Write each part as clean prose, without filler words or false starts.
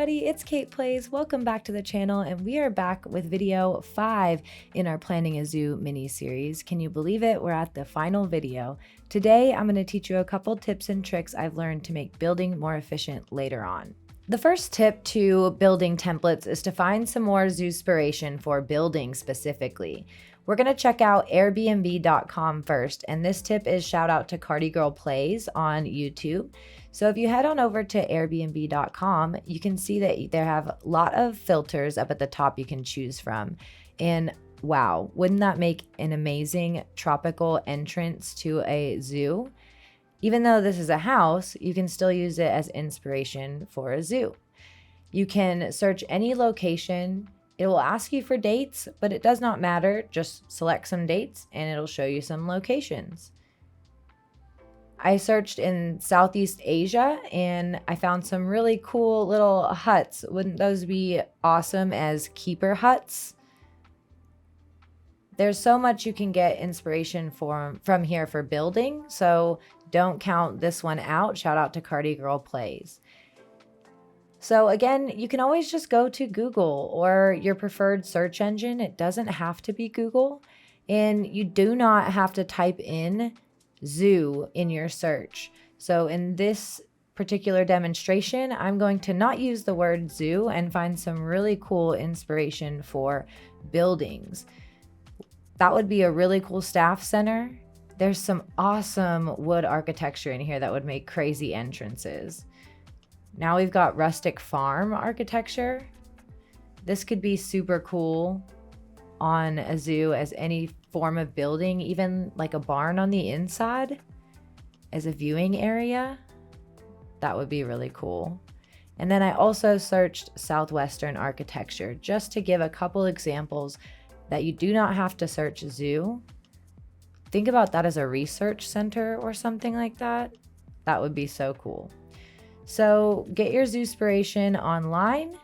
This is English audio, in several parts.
everybody, it's KatePlayz. Welcome back to the channel, and we are back with video 5 in our Planning a Zoo mini-series. Can you believe it? We're at the final video. Today, I'm going to teach you a couple tips and tricks I've learned to make building more efficient later on. The first tip to building templates is to find some more Zoospiration for building specifically. We're going to check out Airbnb.com first, and this tip is shout out to KatePlayz on YouTube. So if you head on over to Airbnb.com, you can see that they have a lot of filters up at the top you can choose from. And wow, wouldn't that make an amazing tropical entrance to a zoo? Even though this is a house, you can still use it as inspiration for a zoo. You can search any location. It will ask you for dates, but it does not matter. Just select some dates and it'll show you some locations. I searched in Southeast Asia and I found some really cool little huts. Wouldn't those be awesome as keeper huts? There's so much you can get inspiration from here for building, so don't count this one out. Shout out to KatePlayz. So again, you can always just go to Google or your preferred search engine. It doesn't have to be Google, and you do not have to type in zoo in your search. So in this particular demonstration, I'm going to not use the word zoo and find some really cool inspiration for buildings. That would be a really cool staff center. There's some awesome wood architecture in here that would make crazy entrances. Now we've got rustic farm architecture. This could be super cool on a zoo as any form of building, even like a barn on the inside as a viewing area. That would be really cool. And then I also searched Southwestern architecture just to give a couple examples that you do not have to search zoo. Think about that as a research center or something like that. That would be so cool. So get your Zoospiration online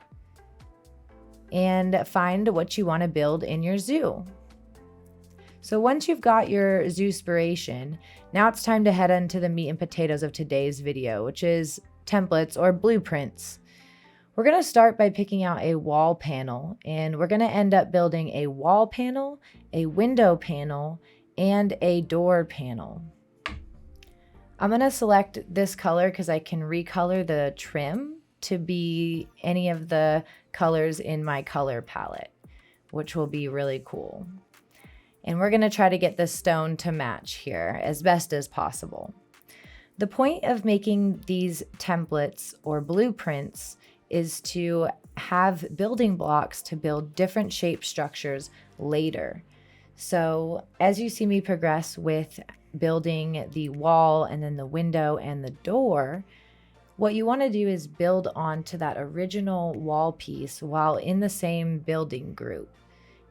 and find what you want to build in your zoo. So once you've got your Zoospiration, now it's time to head into the meat and potatoes of today's video, which is templates or blueprints. We're going to start by picking out a wall panel, and we're going to end up building a wall panel, a window panel, and a door panel. I'm going to select this color because I can recolor the trim to be any of the colors in my color palette, which will be really cool. And we're going to try to get the stone to match here as best as possible. The point of making these templates or blueprints is to have building blocks to build different shape structures later. So as you see me progress with building the wall and then the window and the door, what you want to do is build onto that original wall piece while in the same building group.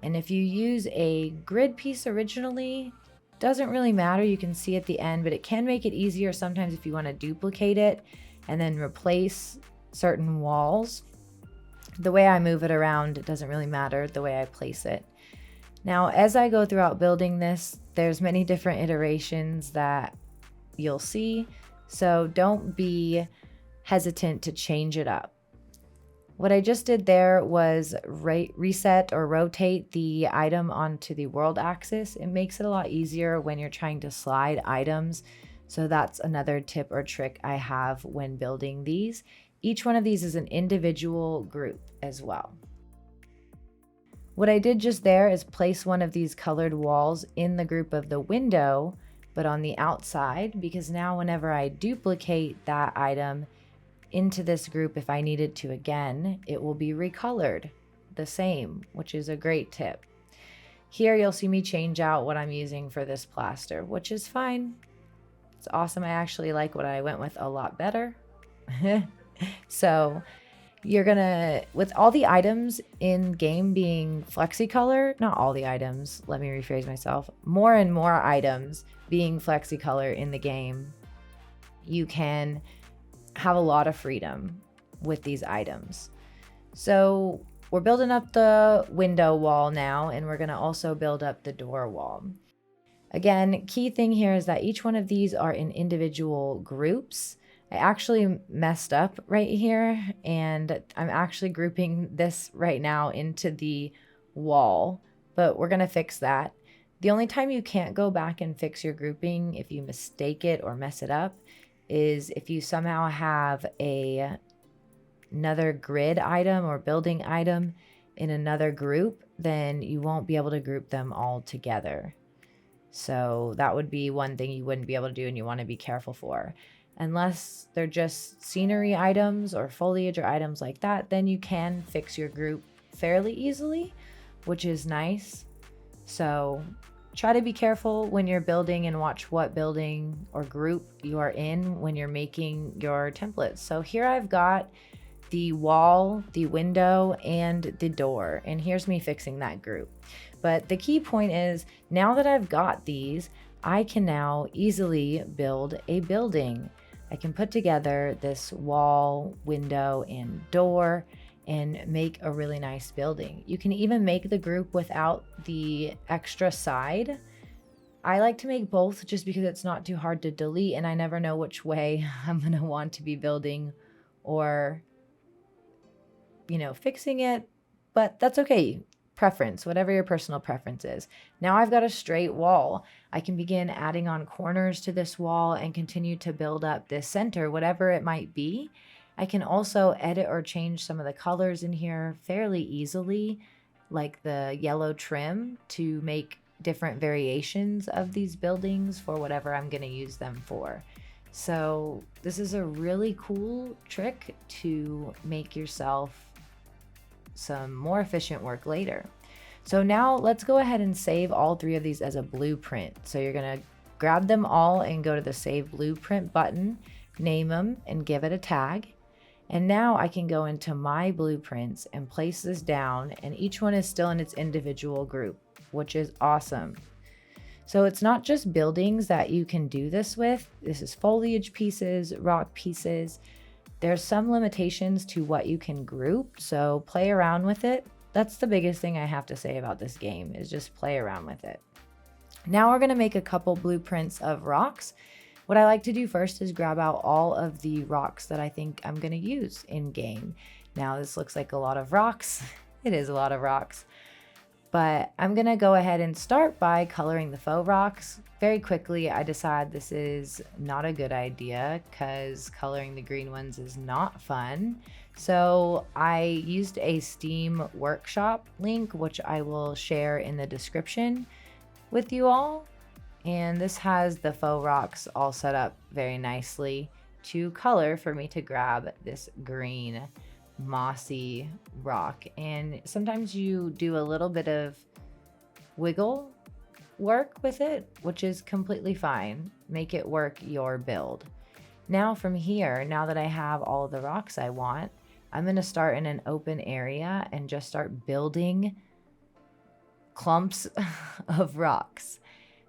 And if you use a grid piece originally, doesn't really matter. You can see at the end, but it can make it easier sometimes if you want to duplicate it and then replace certain walls. The way I move it around, it doesn't really matter the way I place it. Now, as I go throughout building this, there's many different iterations that you'll see, so don't be hesitant to change it up. What I just did there was reset or rotate the item onto the world axis. It makes it a lot easier when you're trying to slide items. So that's another tip or trick I have when building these. Each one of these is an individual group as well. What I did just there is place one of these colored walls in the group of the window, but on the outside, because now whenever I duplicate that item into this group, if I needed to again, it will be recolored the same, which is a great tip. Here you'll see me change out what I'm using for this plaster, which is fine. It's awesome. I actually like what I went with a lot better. So you're gonna, with all the items in game being FlexiColor, not all the items, let me rephrase myself, more and more items being FlexiColor in the game, you can have a lot of freedom with these items. So we're building up the window wall now, and we're gonna also build up the door wall. Again, key thing here is that each one of these are in individual groups. I actually messed up right here, and I'm actually grouping this right now into the wall, but we're gonna fix that. The only time you can't go back and fix your grouping if you mistake it or mess it up is if you somehow have another grid item or building item in another group, then you won't be able to group them all together. So that would be one thing you wouldn't be able to do and you want to be careful for. Unless they're just scenery items or foliage or items like that, then you can fix your group fairly easily, which is nice. So try to be careful when you're building and watch what building or group you are in when you're making your templates. So here I've got the wall, the window, and the door. And here's me fixing that group. But the key point is, now that I've got these, I can now easily build a building. I can put together this wall, window, and door and make a really nice building. You can even make the group without the extra side. I like to make both just because it's not too hard to delete and I never know which way I'm gonna want to be building or, you know, fixing it, but that's okay. Preference, whatever your personal preference is. Now I've got a straight wall. I can begin adding on corners to this wall and continue to build up this center, whatever it might be. I can also edit or change some of the colors in here fairly easily, like the yellow trim, to make different variations of these buildings for whatever I'm going to use them for. So this is a really cool trick to make yourself some more efficient work later. So now let's go ahead and save all three of these as a blueprint. So you're going to grab them all and go to the Save Blueprint button, name them, and give it a tag. And now I can go into my blueprints and place this down, and each one is still in its individual group, which is awesome. So it's not just buildings that you can do this with. This is foliage pieces, rock pieces. There's some limitations to what you can group, so play around with it. That's the biggest thing I have to say about this game, is just play around with it. Now we're gonna make a couple blueprints of rocks. What I like to do first is grab out all of the rocks that I think I'm gonna use in game. Now this looks like a lot of rocks. It is a lot of rocks. But I'm gonna go ahead and start by coloring the faux rocks. Very quickly, I decide this is not a good idea because coloring the green ones is not fun. So I used a Steam workshop link, which I will share in the description with you all. And this has the faux rocks all set up very nicely to color for me to grab this green mossy rock. And sometimes you do a little bit of wiggle work with it, which is completely fine. Make it work your build. Now from here, now that I have all of the rocks I want, I'm going to start in an open area and just start building clumps of rocks.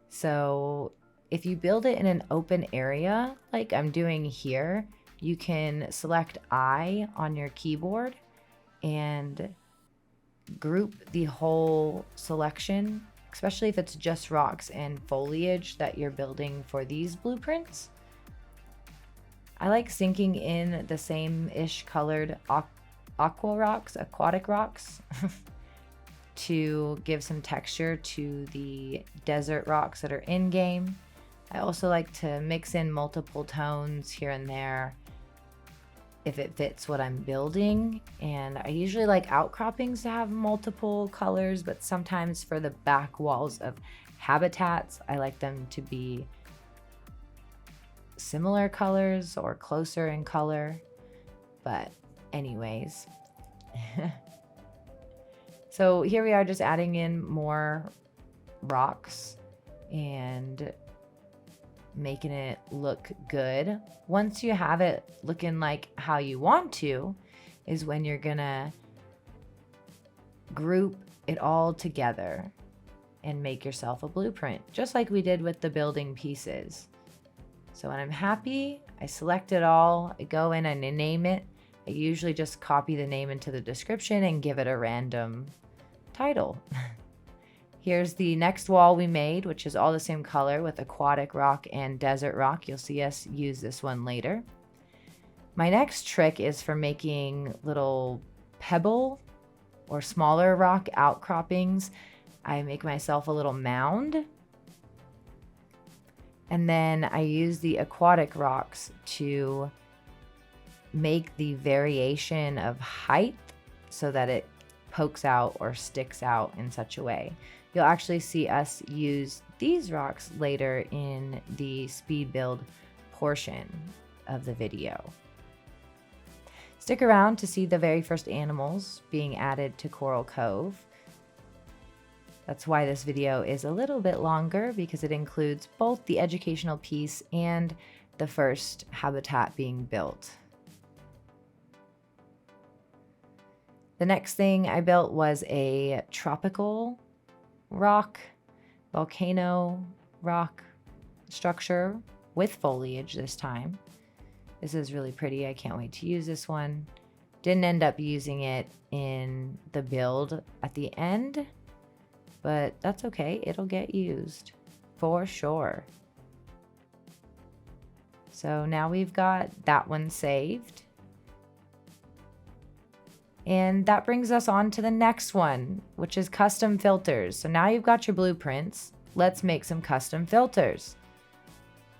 So if you build it in an open area like I'm doing here, you can select I on your keyboard and group the whole selection, especially if it's just rocks and foliage that you're building for these blueprints. I like sinking in the same-ish colored aquatic rocks to give some texture to the desert rocks that are in game. I also like to mix in multiple tones here and there if it fits what I'm building. And I usually like outcroppings to have multiple colors, but sometimes for the back walls of habitats, I like them to be similar colors or closer in color. But anyways, so here we are just adding in more rocks and making it look good. Once you have it looking like how you want to is when you're gonna group it all together and make yourself a blueprint, just like we did with the building pieces. So when I'm happy, I select it all, I go in and I name it. I usually just copy the name into the description and give it a random title. Here's the next wall we made, which is all the same color with aquatic rock and desert rock. You'll see us use this one later. My next trick is for making little pebble or smaller rock outcroppings. I make myself a little mound, and then I use the aquatic rocks to make the variation of height so that it pokes out or sticks out in such a way. You'll actually see us use these rocks later in the speed build portion of the video. Stick around to see the very first animals being added to Coral Cove. That's why this video is a little bit longer, because it includes both the educational piece and the first habitat being built. The next thing I built was a tropical rock, volcano rock structure with foliage this time. This is really pretty. I can't wait to use this one. Didn't end up using it in the build at the end, but that's okay. It'll get used for sure. So now we've got that one saved. And that brings us on to the next one, which is custom filters. So now you've got your blueprints. Let's make some custom filters.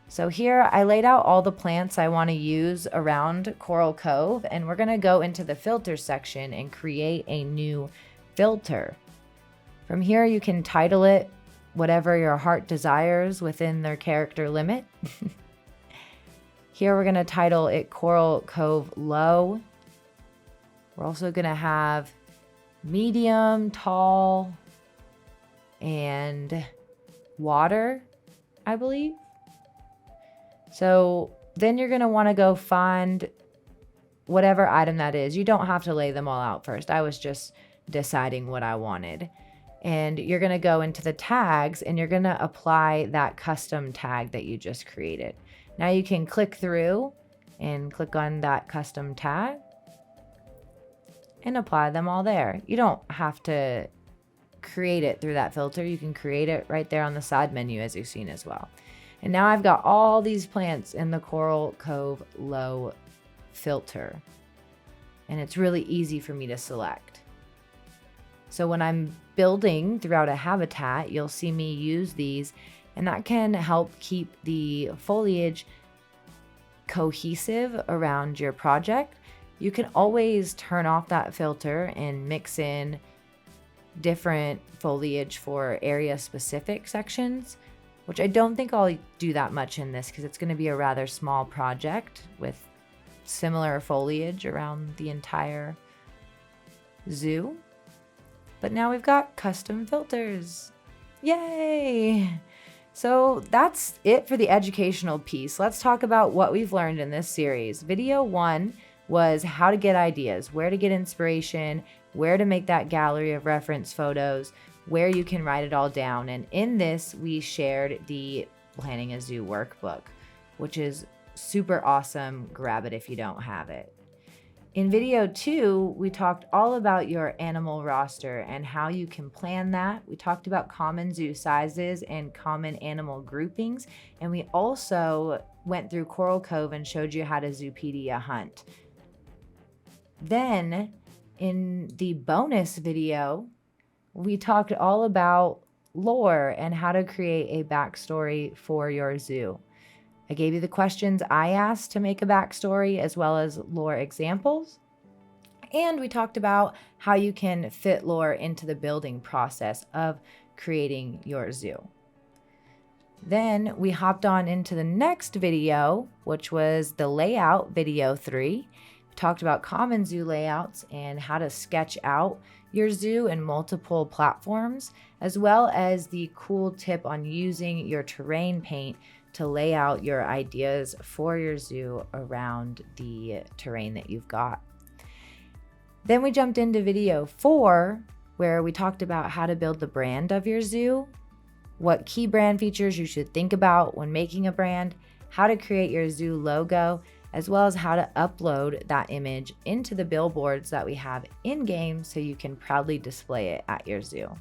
So here I laid out all the plants I want to use around Coral Cove, and we're going to go into the filter section and create a new filter. From here you can title it whatever your heart desires within their character limit. Here we're going to title it Coral Cove Low. We're also going to have medium, tall, and water, I believe. So then you're going to want to go find whatever item that is. You don't have to lay them all out first. I was just deciding what I wanted. And you're going to go into the tags and you're going to apply that custom tag that you just created. Now you can click through and click on that custom tag and apply them all there. You don't have to create it through that filter. You can create it right there on the side menu, as you've seen as well. And now I've got all these plants in the Coral Cove Low filter. And it's really easy for me to select. So when I'm building throughout a habitat, you'll see me use these, and that can help keep the foliage cohesive around your project. You can always turn off that filter and mix in different foliage for area specific sections, which I don't think I'll do that much in this because it's going to be a rather small project with similar foliage around the entire zoo. But now we've got custom filters. Yay! So that's it for the educational piece. Let's talk about what we've learned in this series. Video 1 was how to get ideas, where to get inspiration, where to make that gallery of reference photos, where you can write it all down. And in this, we shared the Planning a Zoo workbook, which is super awesome. Grab it if you don't have it. In video 2, we talked all about your animal roster and how you can plan that. We talked about common zoo sizes and common animal groupings. And we also went through Coral Cove and showed you how to Zoopedia hunt. Then in the bonus video, we talked all about lore and how to create a backstory for your zoo. I gave you the questions I asked to make a backstory as well as lore examples. And we talked about how you can fit lore into the building process of creating your zoo. Then we hopped on into the next video, which was the layout, video 3. We talked about common zoo layouts and how to sketch out your zoo in multiple platforms, as well as the cool tip on using your terrain paint to lay out your ideas for your zoo around the terrain that you've got. Then we jumped into video 4, where we talked about how to build the brand of your zoo, what key brand features you should think about when making a brand, how to create your zoo logo, as well as how to upload that image into the billboards that we have in-game so you can proudly display it at your zoo.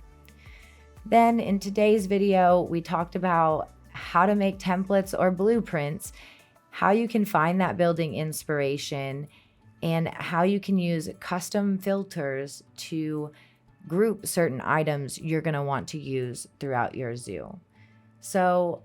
Then in today's video, we talked about how to make templates or blueprints, how you can find that building inspiration, and how you can use custom filters to group certain items you're going to want to use throughout your zoo. So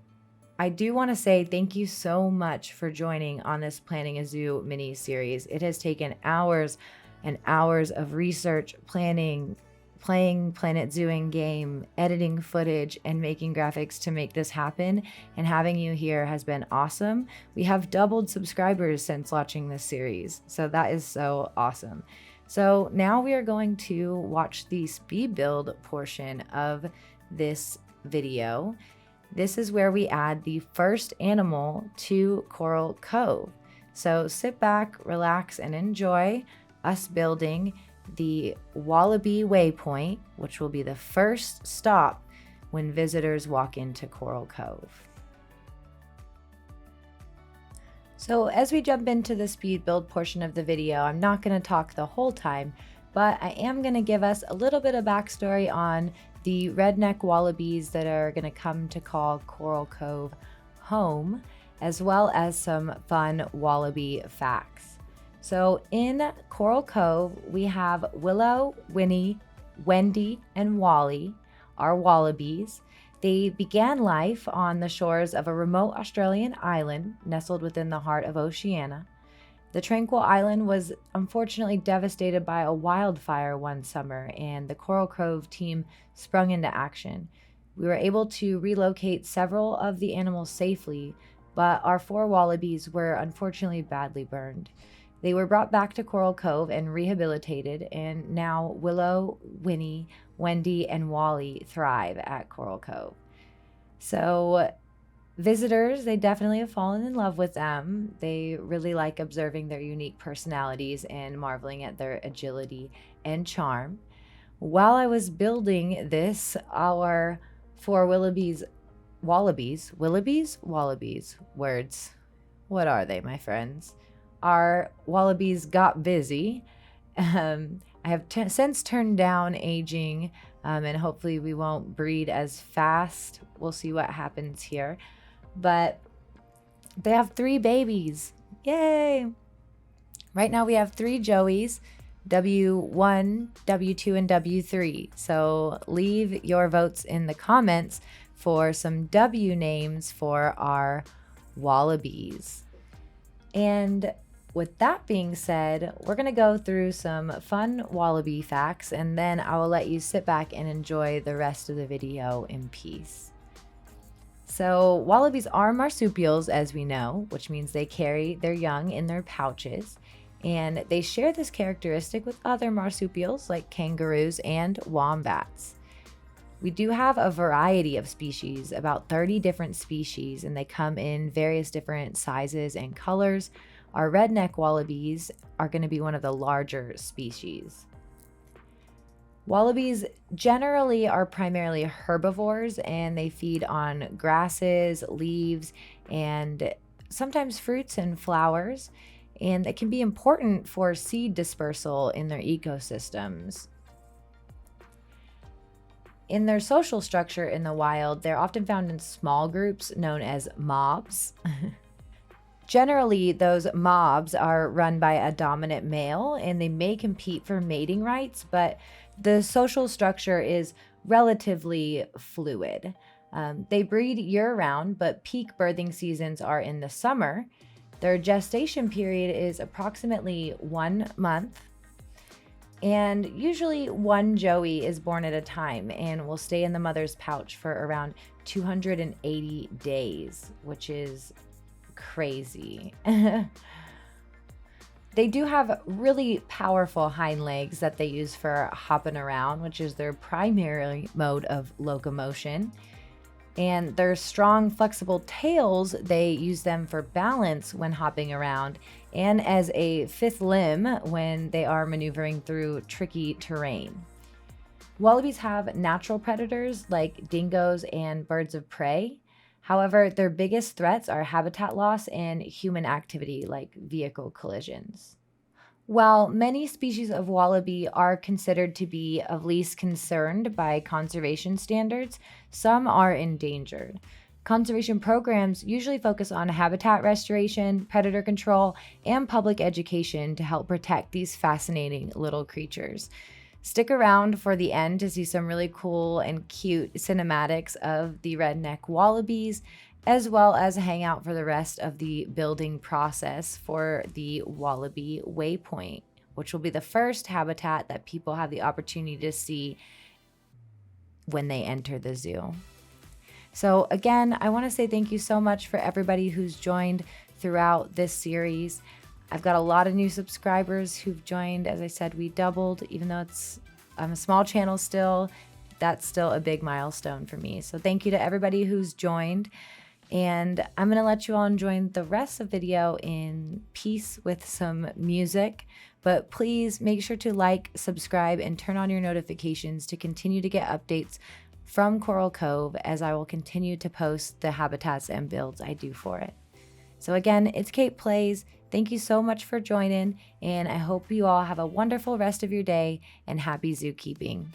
I do want to say thank you so much for joining on this Planning a Zoo mini series. It has taken hours and hours of research, planning, playing Planet Zooing game, editing footage, and making graphics to make this happen. And having you here has been awesome. We have doubled subscribers since launching this series, so that is so awesome. So now we are going to watch the speed build portion of this video. This is where we add the first animal to Coral Cove. So sit back, relax, and enjoy us building the Wallaby waypoint, which will be the first stop when visitors walk into Coral Cove. So as we jump into the speed build portion of the video, I'm not going to talk the whole time, but I am going to give us a little bit of backstory on the redneck wallabies that are going to come to call Coral Cove home, as well as some fun wallaby facts. So in Coral Cove, we have Willow, Winnie, Wendy, and Wally, our wallabies. They began life on the shores of a remote Australian island nestled within the heart of Oceania. The tranquil island was unfortunately devastated by a wildfire one summer, and the Coral Cove team sprung into action. We were able to relocate several of the animals safely, but our 4 wallabies were unfortunately badly burned. They were brought back to Coral Cove and rehabilitated, and now Willow, Winnie, Wendy, and Wally thrive at Coral Cove. So visitors, they definitely have fallen in love with them. They really like observing their unique personalities and marveling at their agility and charm. While I was building this, our 4 wallabies, words. What are they, my friends? Our wallabies got busy. I have since turned down aging, and hopefully we won't breed as fast. We'll see what happens here. But they have 3 babies. Yay! Right now we have 3 Joeys, W1, W2, and W3. So leave your votes in the comments for some W names for our wallabies. And with that being said, we're going to go through some fun wallaby facts, and then I will let you sit back and enjoy the rest of the video in peace. So wallabies are marsupials, as we know, which means they carry their young in their pouches, and they share this characteristic with other marsupials like kangaroos and wombats. We do have a variety of species, about 30 different species, and they come in various different sizes and colors. Our redneck wallabies are going to be one of the larger species. Wallabies generally are primarily herbivores, and they feed on grasses, leaves, and sometimes fruits and flowers, and it can be important for seed dispersal in their ecosystems. In their social structure in the wild, they're often found in small groups known as mobs. Generally, those mobs are run by a dominant male, and they may compete for mating rights, but the social structure is relatively fluid. They breed year-round, but peak birthing seasons are in the summer. Their gestation period is approximately 1 month, and usually 1 joey is born at a time and will stay in the mother's pouch for around 280 days, which is crazy. They do have really powerful hind legs that they use for hopping around, which is their primary mode of locomotion. And their strong, flexible tails, they use them for balance when hopping around and as a 5th limb when they are maneuvering through tricky terrain. Wallabies have natural predators like dingoes and birds of prey. However, their biggest threats are habitat loss and human activity like vehicle collisions. While many species of wallaby are considered to be of least concerned by conservation standards, some are endangered. Conservation programs usually focus on habitat restoration, predator control, and public education to help protect these fascinating little creatures. Stick around for the end to see some really cool and cute cinematics of the redneck wallabies, as well as hang out for the rest of the building process for the Wallaby Waypoint, which will be the first habitat that people have the opportunity to see when they enter the zoo. So again, I want to say thank you so much for everybody who's joined throughout this series. I've got a lot of new subscribers who've joined. As I said, we doubled, even though I'm a small channel still, that's still a big milestone for me. So thank you to everybody who's joined. And I'm going to let you all enjoy the rest of the video in peace with some music. But please make sure to like, subscribe, and turn on your notifications to continue to get updates from Coral Cove, as I will continue to post the habitats and builds I do for it. So again, it's KatePlayz. Thank you so much for joining, and I hope you all have a wonderful rest of your day and happy zookeeping.